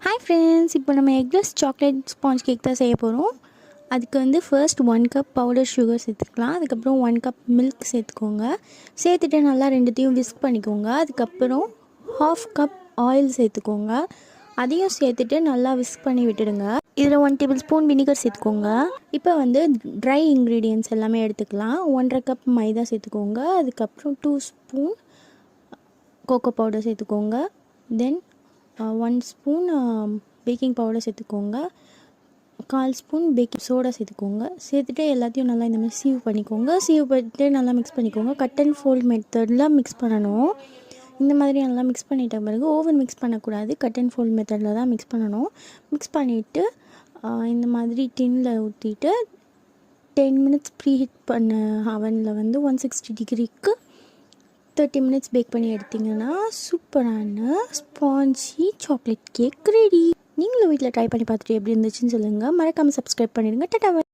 Hi friends, இப்போ நம்ம eggless chocolate sponge cake தான் செய்ய போகிறோம். அதுக்கு வந்து ஃபர்ஸ்ட் 1 கப் பவுடர் சுகர் சேர்த்துக்கலாம். அதுக்கப்புறம் 1 கப் மில்க் சேர்த்துக்கோங்க. சேர்த்துட்டு நல்லா ரெண்டுத்தையும் விஸ்க் பண்ணிக்கோங்க. அதுக்கப்புறம் 1/2 கப் ஆயில் சேர்த்துக்கோங்க. அதையும் சேர்த்துட்டு நல்லா விஸ்க் பண்ணி விட்டுடுங்க. இதில் 1 டேபிள் ஸ்பூன் வினிகர் சேர்த்துக்கோங்க. இப்போ வந்து ட்ரை இன்க்ரீடியன்ட்ஸ் எல்லாமே எடுத்துக்கலாம். 1/2 கப் மைதா சேர்த்துக்கோங்க. அதுக்கப்புறம் 2 ஸ்பூன் கோகோ பவுடர் சேர்த்துக்கோங்க. தென் 1 ஸ்பூன் பேக்கிங் பவுடர் சேர்த்துக்கோங்க. 1/4 ஸ்பூன் பேக்கிங் சோடா சேர்த்துக்கோங்க. சேர்த்துட்டு எல்லாத்தையும் நல்லா இந்த மாதிரி சீவ் பண்ணிக்கோங்க. சீவ் பண்ணிட்டு நல்லா மிக்ஸ் பண்ணிக்கோங்க. கட் அண்ட் ஃபோல்ட் மெத்தடில் மிக்ஸ் பண்ணணும். இந்த மாதிரி நல்லா மிக்ஸ் பண்ணிட்ட பிறகு ஓவன் மிக்ஸ் பண்ணக்கூடாது, கட் அண்ட் ஃபோல்ட் மெத்தடில் தான் மிக்ஸ் பண்ணணும். மிக்ஸ் பண்ணிவிட்டு இந்த மாதிரி டின்னில் ஊற்றிட்டு 10 மினிட்ஸ் ப்ரீ ஹீட் பண்ண அவனில் வந்து 160 டிகிரிக்கு 30 மினிட்ஸ் பேக் பண்ணி எடுத்திங்கன்னா சூப்பரான ஸ்பாஞ்சி சாக்லேட் கேக் ரெடி. நீங்களும் வீட்டில் ட்ரை பண்ணி பார்த்துட்டு எப்படி இருந்துச்சுன்னு சொல்லுங்கள். மறக்காமல் சப்ஸ்கிரைப் பண்ணிடுங்க. டாடா.